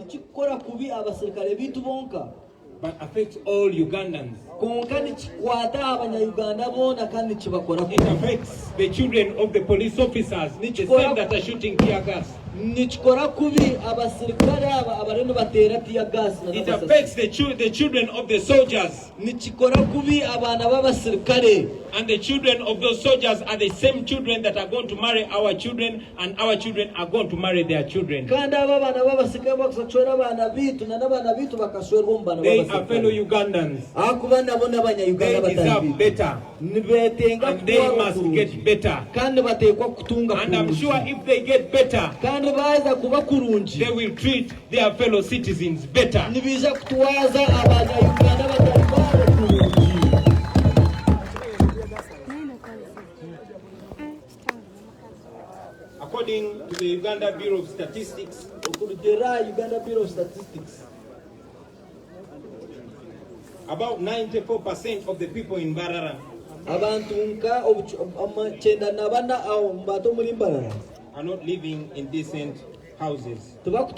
Chikora kubi abasirikare bitu bonka. But affects all Ugandans. It affects the children of the police officers, the same that are shooting tear gas. It affects the children of the soldiers. And the children of those soldiers are the same children that are going to marry our children, and our children are going to marry their children. They are fellow Ugandans. They deserve better. And they must get better. And I'm sure if they get better, they will treat their fellow citizens better. According to the Uganda Bureau of Statistics, about 94% of the people in Mbarara are not living in decent houses. Over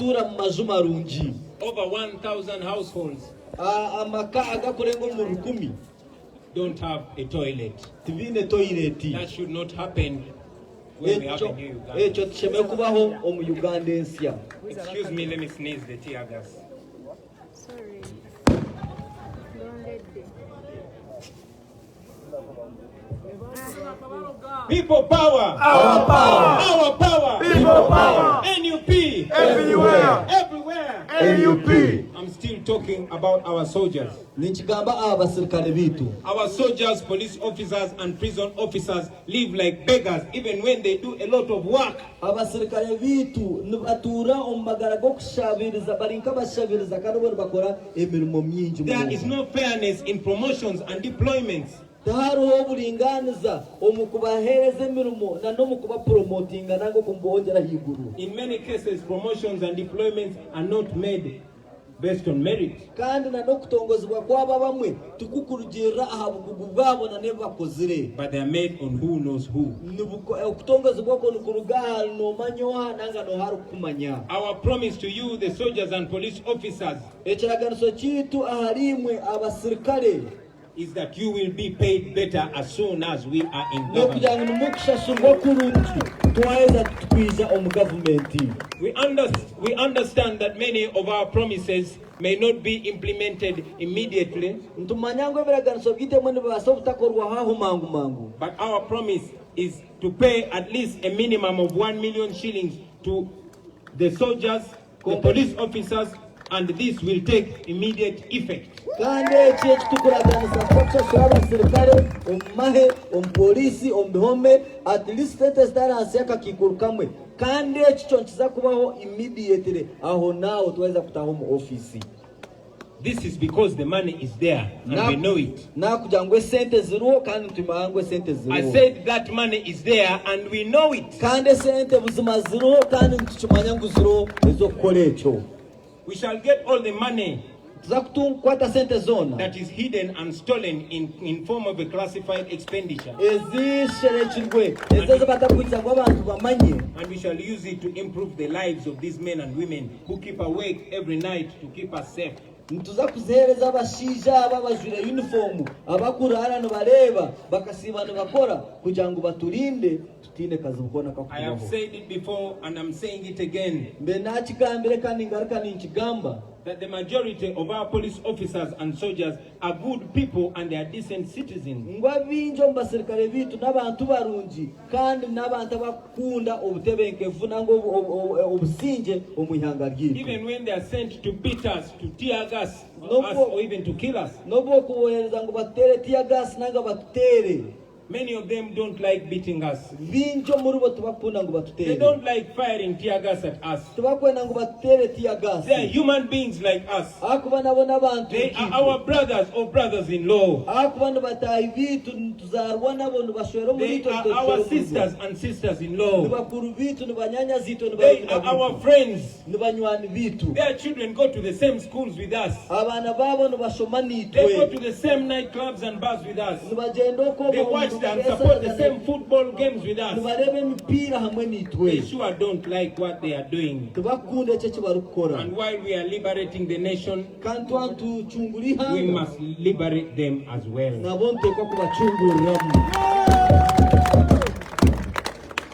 1,000 households don't have a toilet. That should not happen when we have a new Uganda. Excuse me, let me sneeze the tear gas. Sorry. Don't let them. People power. Our power. Our power. People power. NUP. Everywhere. Everywhere. NUP. I'm still talking about our soldiers. Our soldiers, police officers, and prison officers live like beggars even when they do a lot of work. There is no fairness in promotions and deployments. In many cases, promotions and deployments are not made based on merit. But they are made on who knows who. Our promise to you, the soldiers and police officers, is that you will be paid better as soon as we are in government. We understand that many of our promises may not be implemented immediately. But our promise is to pay at least a minimum of 1 million shillings to the soldiers, the police officers, and this will take immediate effect. At least this is because the money is there and we know it. I said that money is there and we know it. We shall get all the money that is hidden and stolen in form of a classified expenditure. And we shall use it to improve the lives of these men and women who keep awake every night to keep us safe. I have said it before and I'm saying it again, that the majority of our police officers and soldiers are good people and they are decent citizens. Even when they are sent to beat us, to tear gas, or even to kill us. Many of them don't like beating us. They don't like firing tear gas at us. They are human beings like us. They are our brothers or brothers-in-law. They are our sisters and sisters-in-law. They are our friends. Their children go to the same schools with us. They go to the same nightclubs and bars with us. They watch watch and support the same football games with us, mubarebe emipira hamwe they nitwe sure don't like what they are doing. tubakunda ekyo kye bari kukora And while we are liberating the nation, kandi twatucungura we ihanga must liberate them as well. nabo nteekwa kubacunguriramu.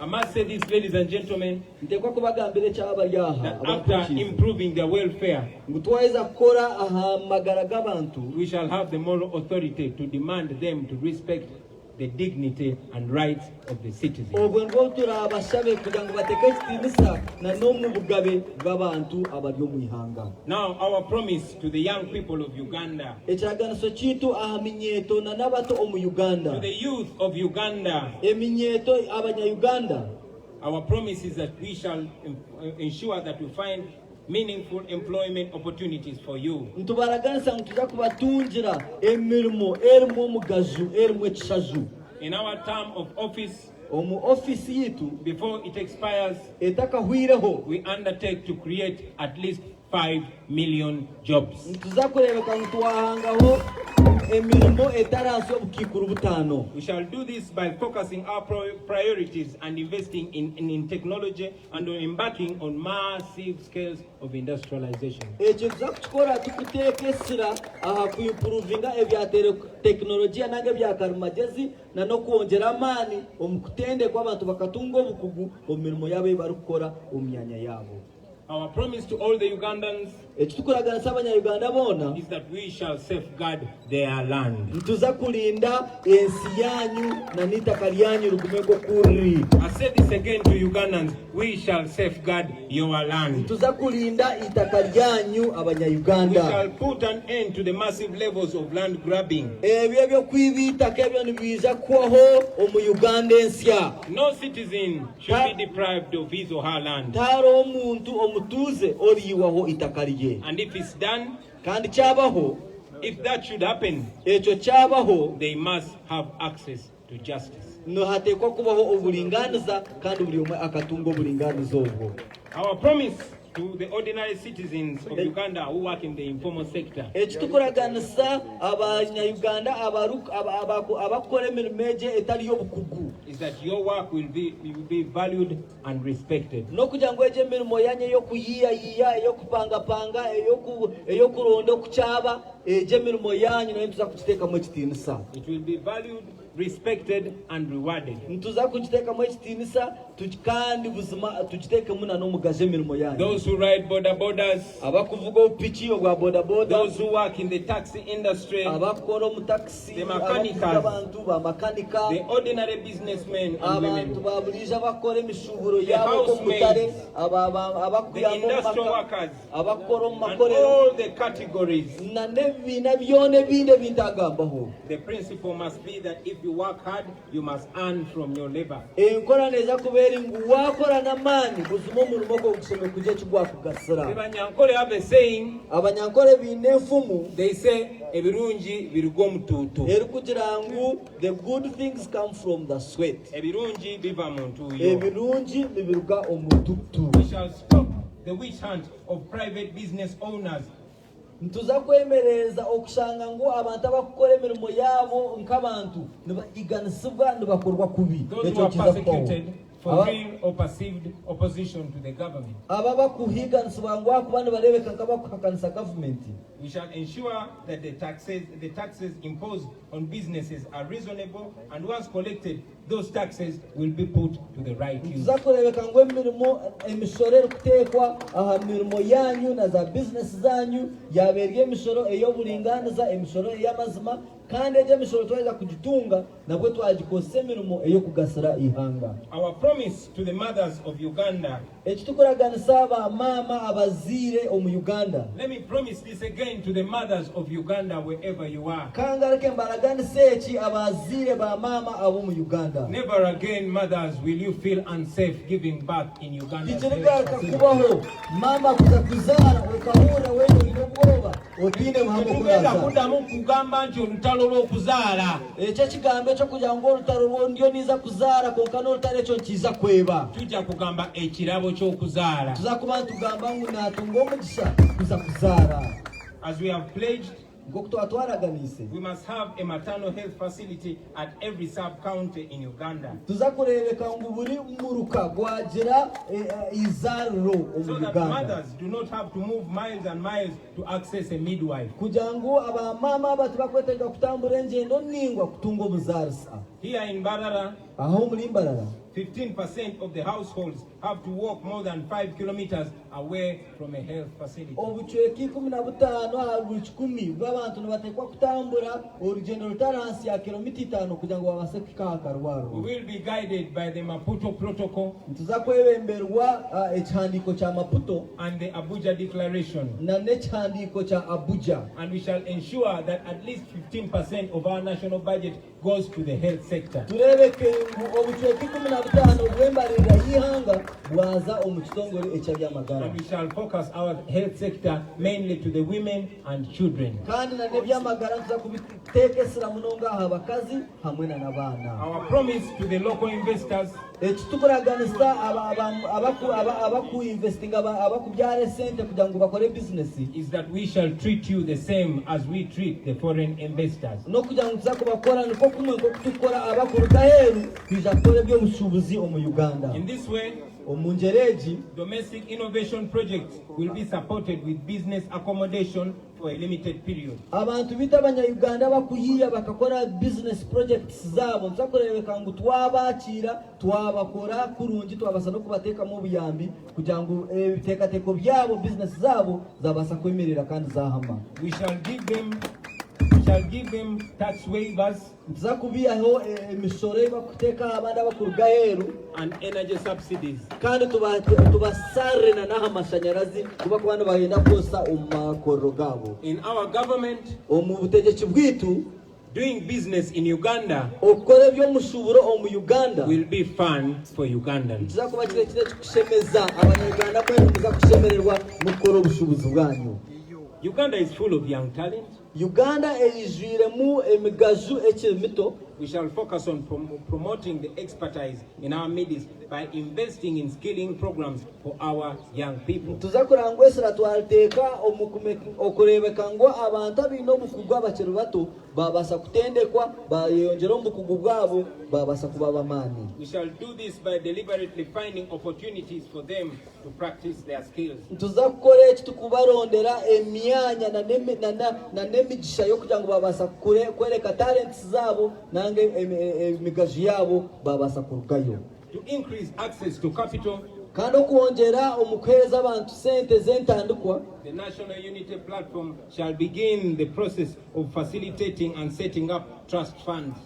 I must say this, ladies and gentlemen, nteekwa kubagambira ekyaba bari aha that after improving their welfare, ngu twaheza kukora aha magara g'abantu we shall have the moral authority to demand them to respect the dignity and rights of the citizens. obwo nibwo turabashabe kugira ngu bateeke ekitiinisa na n'omu bugabe bw'abantu abari omu ihanga. Now, our promise to the young people of Uganda, ekiraganiso kiitu aha minyeeto na n'abato omu to uganda, the youth of Uganda, eminyeeto abanya-uganda, our promise is that we shall ensure that we find meaningful employment opportunities for you. ntubaraganisa ngu tuja kubatungira emirimo erimu omugazu erimu ekishaju In our term of office, omu ofisi yiitu before it expires, etakahwireho we undertake to create at least 5 million jobs. nituza kureebeka ngu twahangaho emirimo etaransi obukiikuru butaano. We shall do this by focusing our priorities and investing in technology and embarking on massive scales of industrialization. ekyo tuza kukikora tukuteeka esira aha kuimpuruvinga ebya tekinologiya nanga ebya karimagezi na n'okwongera amaani omu kutendekwa abantu bakatunga obukugu omu mirimo yabo ei barikukora omu myanya yaabo. Our promise to all the Ugandans ekyo tukuraganisa abanya-uganda boona is that we shall safeguard their land. nituza kulinda ensi yanyu na n'itaka lyanyu ligume g'okuri. I say this again to Ugandans, we shall safeguard your land. tuza kulinda itaka lyanyu We abanya-uganda. shall put an end to the massive levels of land grabbing. ebyo ebyokwiba itaka ebyo nibiija kuhwaho omu uganda ensya. No citizen should be deprived of his or her land. taaro omuntu omutuuze oriyiwaho itaka lye. And if it's done, kandi kyabaho, if that should happen, ekyo kyabaho, they must have access to justice. no hateekwa kubaho obulinganiza kandi buli omwe akatunga obulinganiza obwo. Our promise to the ordinary citizens of Uganda who work in the informal sector ekitukoraganisa abanya-uganda abakukora emirimo egyo etari y'obukugu is that your work will be valued and respected. n'okugira ngu egyo emirimo yanyu ey'okuyiyayiya ey'okupangapanga ey'okuronda okukyaba egyo emirimo yanyu nayo nituza kugiteekamu ekitiinisa. It will be valued, respected and rewarded. nituza kugiteekamu ekitiinisa kandi buzima tugiteekemu na n'omugazo emirimo yanyu. Those who ride border borders, abakuvuga obupiki obwa bodaboda, those who work in the taxi industry, abakukora omu takisi, The mechanics, abantu bamakanika, the ordinary businessmen and abantu women, babuliija abakukora emishuburo The yaabo omutare, the industrial workers, abakukora omu and makorero all the categories. na n'ebibiina byona ebindi ebintu agambaho. The principle must be that if you work hard, you must earn from your labor. enkora neeza kubeera ngu waakora n'amaani buzima omurimo gwo gusome kugira eki The gwakugasira. Banyankole have a saying, abanyankore biine enfumu they say, ebirungi biruga omutuutu. erikugira ngu the good things come from the sweat, Ebirungi biva mu ntuuyo. ebirungi nibiruga omu tutu. We shall stop the witch hunt of private business owners nituza kwemereza okushanga ngu abantu abakukora emirimo yaabo nk'abantu nibahiganisibwa nibakorwa kubi. those who Ekyo are kiza kubaho. persecuted for real or perceived opposition to the government. aba bakuhiganisibwa ngu akuba nibareebeka nk'abakuhakanisa gavumenti. We shall ensure that the taxes imposed on businesses are reasonable, and once collected, those taxes will be put to the right use. tuza kureebeka ngu emisoro erikuteekwa aha mirimo yanyu na za bizinesi zanyu yabeerya emisoro ey'obulinganiza, emisoro ey'amazima, kandi egyo emisoro twaheza kugitunga nabwe twagikozesa emirimo ey'okugasira ihanga. Our promise to the mothers of Uganda, eki tukuraganisa abamaama abaziire omu uganda. let me promise this again to the mothers of Uganda wherever you are. kangareke mbaraganisa eki abaziire bamaama ab'omu uganda. Never again, mothers, will you feel unsafe giving birth in Uganda. tikirigaruka kubaho maama kuza kuzaara okahura wewe olina obwoba otiine muhamu Tugenda okuzaara. kuddamu kugamba nti olutalo lw'okuzaala ekyo ekigambo ekyo kugira ngu olutalo lwondyo niza kuzaara konka n'olutalo ekyo nkiza kweba. tujja kugamba ekirabo ky'okuzaala. tuza kuba ntugamba ngu naatunga omugisa kuza kuzaara. As we have pledged, nk'oku twatwaraganise we must have a maternal health facility at every sub-county in Uganda, tuza kurebeka ngu buri muruka gwagira izaruro so omu that Uganda mothers do not have to move miles and miles to access a midwife. kugira ngu abamama batibakwetega kutambura engyendo ningwa kutunga obuzarisa. Here in Barara, aho muri Mbarara 15% of the households have to walk more than 5 kilometers away from a health facility. obucweki 15 aha buri 10 bw'abantu nibatekwa kutambura orugendo rutari hansi ya kilomita 5 kugira ngo babase kwikaha We akarwaro. will be guided by the Maputo Protocol tuza kwebemberwa ekihandiko kya Maputo and the Abuja Declaration, na n'ekihandiko kya Abuja, and we shall ensure that at least 15% of our national budget goes to the health sector. turebeke ngu obucweki 15 bw'embarira y'ihanga bwaza omu kitongole eky'ebyamagara, And we shall focus our health sector mainly to the women and children. kandi na n'ebyamagara tuza kubiteekesera munonga aha bakazi hamwe n'abaana. Our promise to the local investors Ekituraganisa abakuinvestinga abakubyara sente kugira ngo bakore bizinesi is that we shall treat you the same as we treat the foreign investors. no kugira ngo tuza kubakora niko kumwe nko kutukora abakuruka heru kwija kukora eby'obusuubuzi omu Uganda. In this way, Omu njereegi domestic innovation projects will be supported with business accommodation for a limited period. abantu bita abanya-Uganda bakuyiya bakakora business projects zaabo tuza kurebeka ngu twabakira twabakora kurungi twabasa no kubateekamu obuyambi kugira ngu ebiteekateeko byabo business zaabo zabasa kwemerera kandi zahama. We shall give them tax waivers tuza kubiyaho emisoro ebakuteeka abandi abakuruga heru and energy subsidies. kandi tubasarrena n'aha amashanyarazi kuba ku bantu bagenda kwosa omu makorro gaabo. In our government, omu butegetsi bwitu doing business in Uganda okukora eby'omushuburo omu Uganda will be fun for Ugandans. kiza kuba kire kikushemeza abanya-Uganda mwenu muza kushemererwa mukukora obushubuzi bwanyu. Uganda is full of young talent. Uganda eyijwiremu emigaju ekiri mito. We shall focus on promoting the expertise in our midst by investing in skilling programs for our young people. tuza kurangwesera twaliteeka okurebeka ngu abantu abaine obukugu abakiri bato babasa kutendekwa bayeyongyera omubukugu bwabo babasa kuba bamaani. We shall do this by deliberately finding opportunities for them to practice their skills. tuza kukora eki tukubarondera emyanya na n'emigisha y'okugira ngu babasa kwereka talents zaabo nange emigaju yabo babasa kurugayo. To increase access to capital, kandi okuwongyera omukuheereza abantu sente z'entandikwa the National Unity Platform shall begin the process of facilitating and setting up trust funds.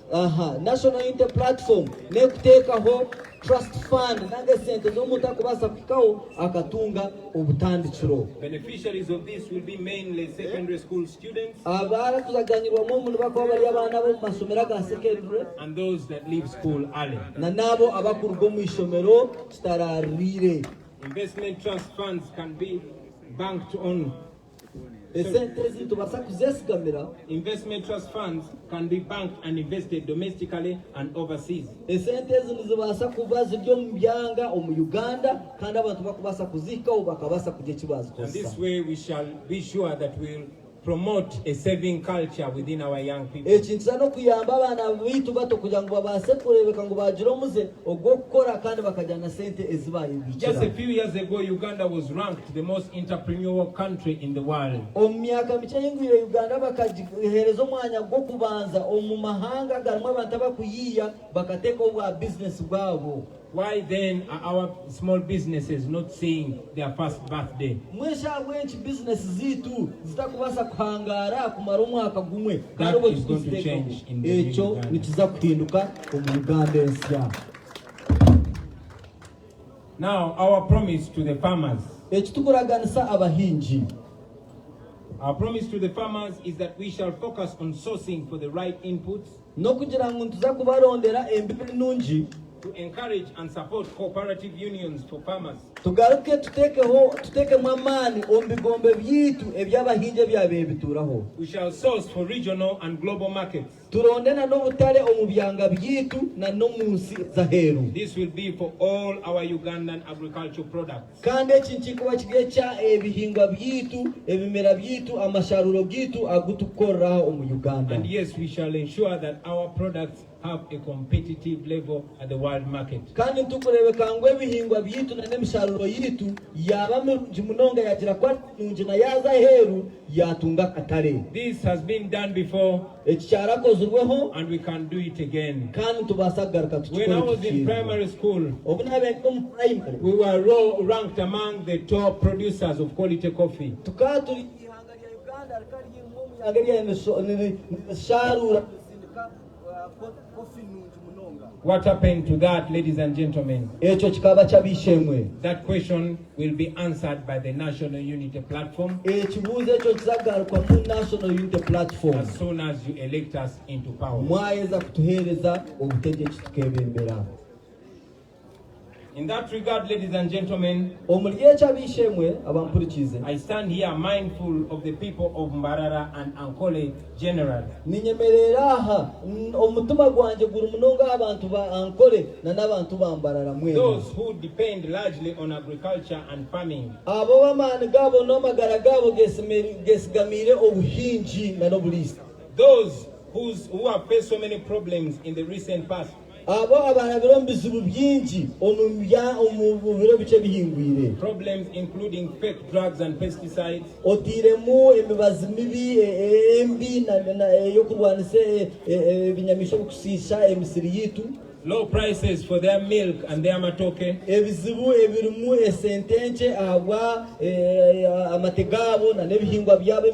National Unity Platform nekuteekaho trust fund nange sente z'omuntu akubasa kuhikaho akatunga obutandikiro. Beneficiaries of this will be mainly secondary school students abarakuzaganyirwamu omu nibakuba bari abaana b'omu masomero aga secondary and those that leave school early. na n'abo abakuruga omu ishomero kitararwire. Investment trust funds can be banked on. esente ezi tubasa kuzesigamira. Investment trust funds can be banked and invested domestically and overseas. esente ezi nizibasa kuba ziri omu byanga omu Uganda kandi abantu bakubasa kuzihikaho bakabasa kugira eki And bazikozesa. this way we shall be sure that we'll promote a saving culture within our young people. ekintu kisa n'okuyamba abaana baitu bato kugira ngu babaase kurebeka ngu bagira omuze ogw'okukora kandi bakajyana sente Just a ezibayibikira. few years ago, Uganda was ranked the most entrepreneurial country in the world. omu myaka mikye yingwire Uganda bakagihereza omwanya gw'okubanza omu mahanga garimu abantu abakuyiya bakateekaho bwa bizinesi bwabo. Why then are our small businesses not seeing their first birthday? mwesha bwenki bizinesi ziitu zitakubasa kuhangaara kumara omwaka gumwe kandi That obwo is going to tukuziteekaho. change in the new ekyo Uganda. nikiza kuhinduka omu Uganda ensya. Now, our promise to the farmers. Ekituguraganisa abahingi. Our promise to the farmers is that we shall focus on sourcing for the right inputs N'okugira ngu tuza kubarondera embibi nungi to encourage and support cooperative unions for farmers. tugaruke tuteke mwamani ombigombe byitu ebyabahinje byabebituraho. We shall source for regional and global markets. turondena no butale omubyanga byitu na no munsi zaheru. This will be for all our Ugandan agricultural products. kandi ekinchikuba kigecha ebihingwa byitu ebimera byitu amasharuro byitu agutukorraho omu Uganda. And yes, we shall ensure that our products have a competitive level at the world market. kandi tukurebeka ngo ebihingwa byitu na nemisharuro yitu yaba mirungi munonga yagira kwa nungi na yaza heru yatunga katare. This has been done before ekikyarakozirweho and we can do it again. kandi tubasa kugaruka When I was in primary school, obunabe mu primary we were ranked among the top producers of quality coffee. tukaturi ihanga lya Uganda rikali mu ihanga lya emisharura kofi nungi munonga. What happened to that, ladies and gentlemen? Ekyo kikaba kyabishemwe. That question will be answered by the National Unity Platform ekibuuzo ekyo kizagarukwa mu National Unity Platform as soon as you elect us into power. mwayeza kutuheereza obutegetsi tukebembera. In that regard, ladies and gentlemen, omuli ekyabishemwe abampurikize I stand here mindful of the people of Mbarara and Ankole generally. ninyemerera aha omutima gwanjye guri munonga abantu ba Ankole na n'abantu ba Mbarara mwena. Those who depend largely on agriculture and farming. abo bamaani gabo n'amagara gabo gesigamire obuhingi na n'obulisa. Those who have faced so many problems in the recent past. abo abarabira mu bizibu byingi omu biro bice bihingwire. Problems including fake drugs and pesticides. otiremu emibazi mibi embi yo kurwanisa ebinyamisho bikusiisha emisiri yitu. Low prices for their milk and their matoke. ebizibu ebirimu esente nke ahabwa amate gabo na n'ebihingwa byabo.